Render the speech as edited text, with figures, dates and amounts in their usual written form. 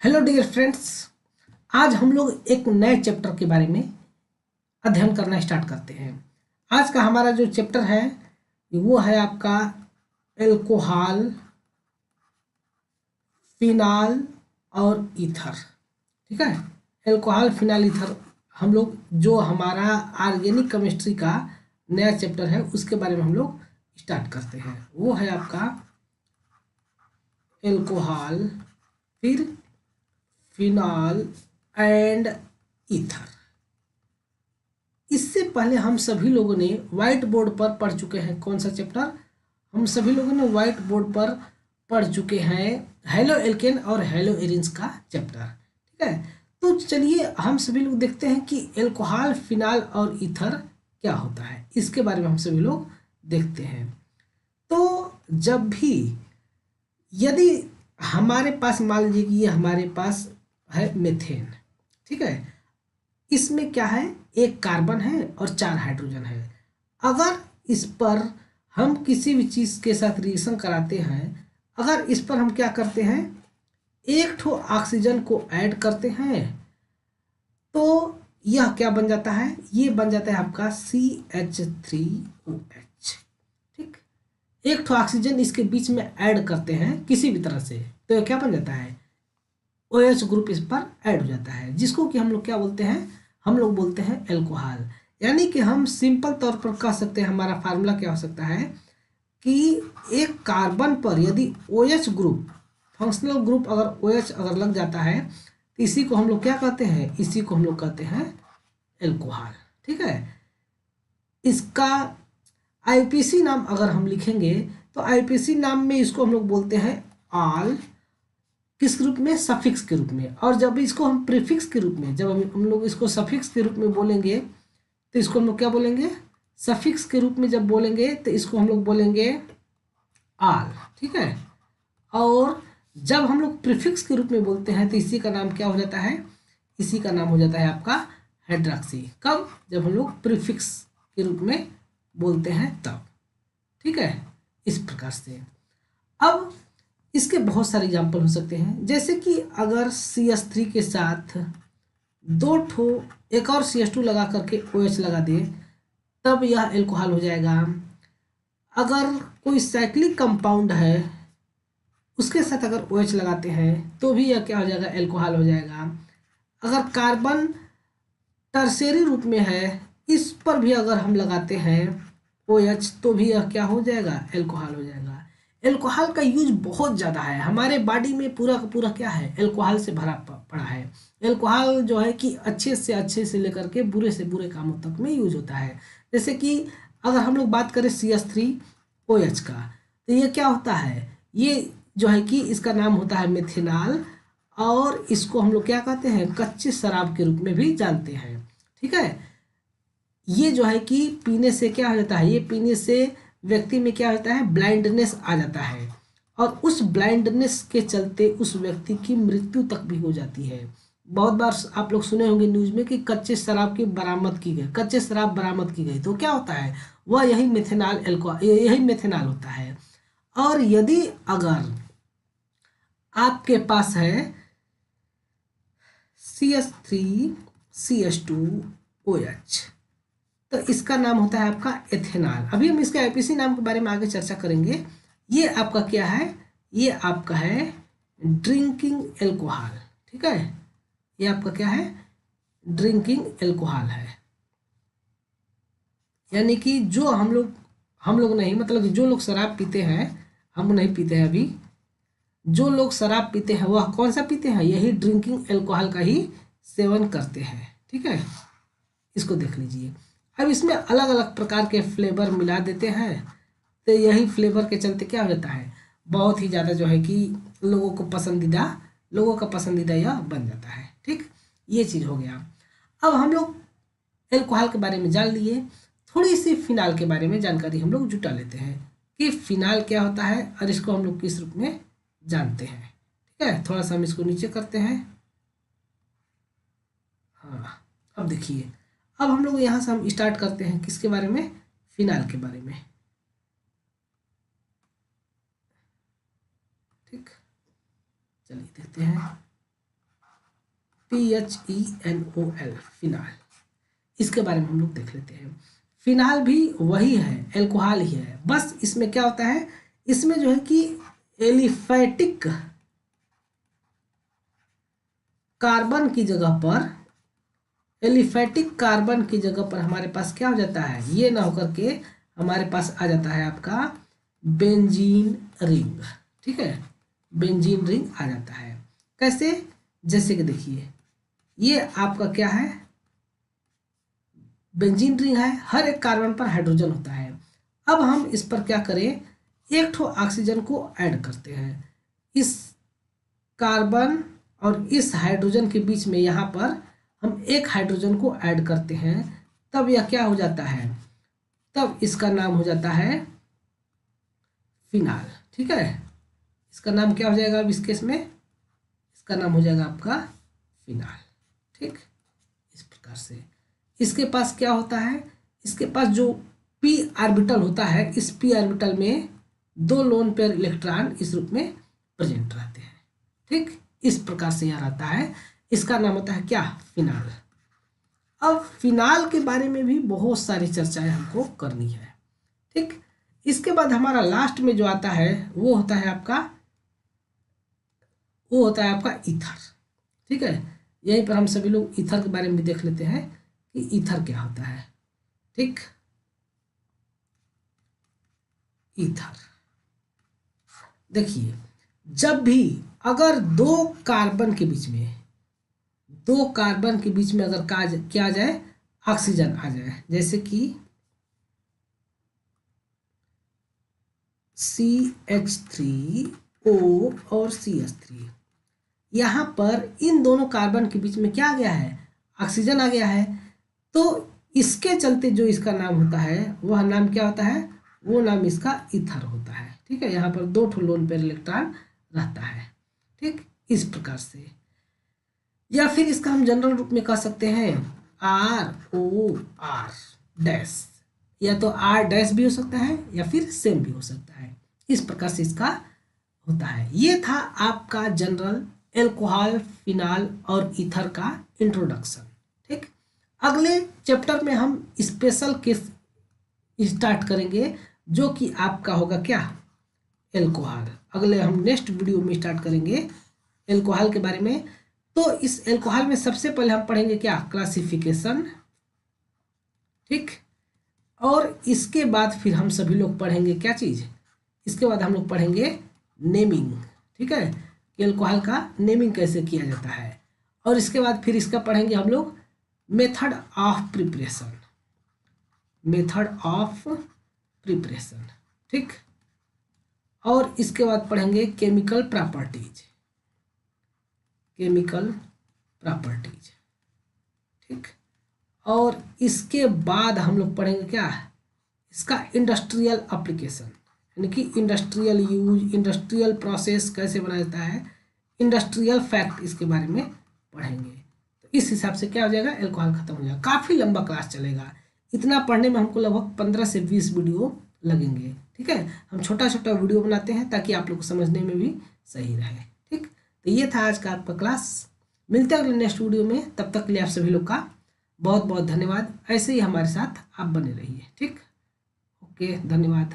Hello dear friends. आज हम लोग एक नए चैप्टर के बारे में अध्ययन करना स्टार्ट करते हैं। आज का हमारा जो चैप्टर है वो है आपका एल्कोहल, फिनाल और ईथर। ठीक है, एल्कोहल, फिनाल, ईथर हम लोग जो हमारा ऑर्गेनिक केमिस्ट्री का नया चैप्टर है उसके बारे में हम लोग स्टार्ट करते हैं। वो है आपका एल्कोहल, फिर फिनाल एंड ईथर। इससे पहले हम सभी लोगों ने व्हाइट बोर्ड पर पढ़ चुके हैं। कौन सा चैप्टर? हम सभी लोगों ने व्हाइट बोर्ड पर पढ़ चुके हैं हेलो एल्केन और हेलो एरिन्स का चैप्टर। ठीक है, तो चलिए हम सभी लोग देखते हैं कि एल्कोहल, फिनाल और ईथर क्या होता है। इसके बारे में हम सभी लोग देखते हैं। तो जब भी यदि हमारे पास मान लीजिए कि ये हमारे पास है मेथेन। ठीक है, इसमें क्या है, एक कार्बन है और 4 हाइड्रोजन है। अगर इस पर हम किसी भी चीज़ के साथ रिएक्शन कराते हैं, अगर इस पर हम क्या करते हैं, एक ठो ऑक्सीजन को ऐड करते हैं, तो यह क्या बन जाता है, ये बन जाता है आपका CH3OH। ठीक, एक ठो ऑक्सीजन इसके बीच में ऐड करते हैं किसी भी तरह से, तो यह क्या बन जाता है, OH ग्रुप इस पर ऐड हो जाता है, जिसको कि हम लोग क्या बोलते हैं, हम लोग बोलते हैं एल्कोहल। यानी कि हम सिंपल तौर पर कह सकते हैं, हमारा फार्मूला क्या हो सकता है कि एक कार्बन पर यदि OH ग्रुप, फंक्शनल ग्रुप अगर OH अगर लग जाता है तो इसी को हम लोग क्या कहते हैं, इसी को हम लोग कहते हैं एल्कोहल। ठीक है, इसका IPC नाम अगर हम लिखेंगे तो IPC नाम में इसको हम लोग बोलते हैं आल, किस रूप में, सफिक्स के रूप में। और जब इसको हम प्रीफिक्स के रूप में, जब हम लोग इसको सफिक्स के रूप में बोलेंगे तो इसको हम लोग क्या बोलेंगे, सफिक्स के रूप में जब बोलेंगे तो इसको हम लोग बोलेंगे आल। ठीक है, और जब हम लोग प्रीफिक्स के रूप में बोलते हैं तो इसी का नाम क्या हो जाता है, इसी का नाम हो जाता है आपका हाइड्रॉक्सी। कब? जब हम लोग प्रीफिक्स के रूप में बोलते हैं तब। ठीक है, इस प्रकार से। अब इसके बहुत सारे एग्जाम्पल हो सकते हैं, जैसे कि अगर CH3 के साथ दो ठो एक और CH2 लगा करके OH लगा दे तब यह एल्कोहल हो जाएगा। अगर कोई साइक्लिक कंपाउंड है उसके साथ अगर OH लगाते हैं तो भी यह क्या हो जाएगा, एल्कोहल हो जाएगा। अगर कार्बन टर्शियरी रूप में है, इस पर भी अगर हम लगाते हैं OH तो भी यह क्या हो जाएगा, एल्कोहल हो जाएगा। एल्कोहल का यूज बहुत ज़्यादा है हमारे बॉडी में, पूरा का पूरा क्या है, एल्कोहल से भरा पड़ा है। एल्कोहल जो है कि अच्छे से लेकर के बुरे से बुरे कामों तक में यूज होता है। जैसे कि अगर हम लोग बात करें CH3OH का, तो ये क्या होता है, ये जो है कि इसका नाम होता है मेथेनॉल, और इसको हम लोग क्या कहते हैं, कच्चे शराब के रूप में भी जानते हैं। ठीक है, ये जो है कि पीने से क्या हो जाता है, ये पीने से व्यक्ति में क्या होता है, ब्लाइंडनेस आ जाता है, और उस ब्लाइंडनेस के चलते उस व्यक्ति की मृत्यु तक भी हो जाती है। बहुत बार आप लोग सुने होंगे न्यूज़ में कि कच्चे शराब की बरामद की गई, कच्चे शराब बरामद की गई, तो क्या होता है, वह यही मेथेनॉल यही मेथेनॉल होता है। और यदि अगर आपके पास है CH3CH2OH, तो इसका नाम होता है आपका एथेनॉल। अभी हम इसके IPC नाम के बारे में आगे चर्चा करेंगे। ये आपका क्या है, ये आपका है ड्रिंकिंग एल्कोहल। ठीक है, ये आपका क्या है, ड्रिंकिंग एल्कोहल है। यानी कि जो हम लोग नहीं, मतलब कि जो लोग शराब पीते हैं, हम नहीं पीते हैं अभी, जो लोग शराब पीते हैं वह कौन सा पीते हैं, यही ड्रिंकिंग एल्कोहल का ही सेवन करते हैं। ठीक है, इसको देख लीजिए। अब इसमें अलग अलग प्रकार के फ्लेवर मिला देते हैं, तो यही फ्लेवर के चलते क्या हो जाता है, बहुत ही ज़्यादा जो है कि लोगों का पसंदीदा यह बन जाता है। ठीक, ये चीज़ हो गया। अब हम लोग एल्कोहल के बारे में जान लिए, थोड़ी सी फिनाल के बारे में जानकारी हम लोग जुटा लेते हैं कि फिनाल क्या होता है और इसको हम लोग किस रूप में जानते हैं। ठीक है, थोड़ा सा हम इसको नीचे करते हैं। हाँ, अब देखिए, अब हम लोग यहाँ से हम स्टार्ट करते हैं किसके बारे में, फिनाल के बारे में। ठीक, चलिए देखते हैं। PHENOL, phenol. इसके बारे में हम लोग देख लेते हैं। फिनाल भी वही है, एल्कोहल ही है, बस इसमें क्या होता है, इसमें जो है कि एलिफेटिक कार्बन की जगह पर, एलिफेटिक कार्बन की जगह पर हमारे पास क्या हो जाता है, ये ना होकर के हमारे पास आ जाता है आपका बेंजीन रिंग। ठीक है, बेंजीन रिंग आ जाता है। कैसे, जैसे कि देखिए ये आपका क्या है, बेंजीन रिंग है, हर एक कार्बन पर हाइड्रोजन होता है। अब हम इस पर क्या करें, एक ठो ऑक्सीजन को ऐड करते हैं। इस कार्बन और इस हाइड्रोजन के बीच में यहाँ पर हम एक हाइड्रोजन को ऐड करते हैं, तब यह क्या हो जाता है, तब इसका नाम हो जाता है फिनाल। ठीक है, इसका नाम क्या हो जाएगा अब इस केस में, इसका नाम हो जाएगा आपका फिनाल। ठीक, इस प्रकार से इसके पास क्या होता है, इसके पास जो p ऑर्बिटल होता है, इस p ऑर्बिटल में 2 लोन पेयर इलेक्ट्रॉन इस रूप में प्रेजेंट रहते हैं। ठीक, इस प्रकार से यह रहता है, इसका नाम होता है क्या, फिनाल। अब फिनाल के बारे में भी बहुत सारी चर्चाएं हमको करनी है। ठीक, इसके बाद हमारा लास्ट में जो आता है वो होता है आपका, वो होता है आपका ईथर। ठीक है, यहीं पर हम सभी लोग ईथर के बारे में भी देख लेते हैं कि ईथर क्या होता है। ठीक, ईथर देखिए, जब भी अगर 2 कार्बन के बीच में, 2 कार्बन के बीच में अगर क्या आ जाए, ऑक्सीजन आ जाए, जैसे कि CH3O और CH3, यहाँ पर इन दोनों कार्बन के बीच में क्या आ गया है, ऑक्सीजन आ गया है, तो इसके चलते जो इसका नाम होता है वह नाम क्या होता है, वो नाम इसका ईथर होता है। ठीक है, यहाँ पर 2 ठो लोन पेयर इलेक्ट्रॉन रहता है। ठीक, इस प्रकार से, या फिर इसका हम जनरल रूप में कह सकते हैं ROR डैश, या तो R डैश भी हो सकता है या फिर सेम भी हो सकता है। इस प्रकार से इसका होता है। ये था आपका जनरल एल्कोहल, फिनाल और ईथर का इंट्रोडक्शन। ठीक, अगले चैप्टर में हम स्पेशल केस स्टार्ट करेंगे, जो कि आपका होगा क्या, एल्कोहल। अगले हम नेक्स्ट वीडियो में स्टार्ट करेंगे एल्कोहल के बारे में। तो इस एल्कोहल में सबसे पहले हम पढ़ेंगे क्या, क्लासिफिकेशन। ठीक, और इसके बाद फिर हम सभी लोग पढ़ेंगे क्या चीज़, इसके बाद हम लोग पढ़ेंगे नेमिंग। ठीक है, कि एल्कोहल का नेमिंग कैसे किया जाता है, और इसके बाद फिर इसका पढ़ेंगे हम लोग method of preparation, method of preparation. ठीक, और इसके बाद पढ़ेंगे केमिकल प्रॉपर्टीज, केमिकल प्रॉपर्टीज। ठीक, और इसके बाद हम लोग पढ़ेंगे क्या, इसका इंडस्ट्रियल एप्लीकेशन, यानी कि इंडस्ट्रियल यूज, इंडस्ट्रियल प्रोसेस कैसे बनाया जाता है, इंडस्ट्रियल फैक्ट, इसके बारे में पढ़ेंगे। तो इस हिसाब से क्या हो जाएगा, एल्कोहल खत्म हो जाएगा। काफ़ी लंबा क्लास चलेगा, इतना पढ़ने में हमको लगभग 15 से 20 वीडियो लगेंगे। ठीक है, हम छोटा छोटा वीडियो बनाते हैं ताकि आप लोग को समझने में भी सही रहे। ठीक, तो ये था आज का आपका क्लास। मिलते हैं अगले नेक्स्ट वीडियो में, तब तक के लिए आप सभी लोग का बहुत बहुत धन्यवाद। ऐसे ही हमारे साथ आप बने रहिए। ठीक, ओके, धन्यवाद।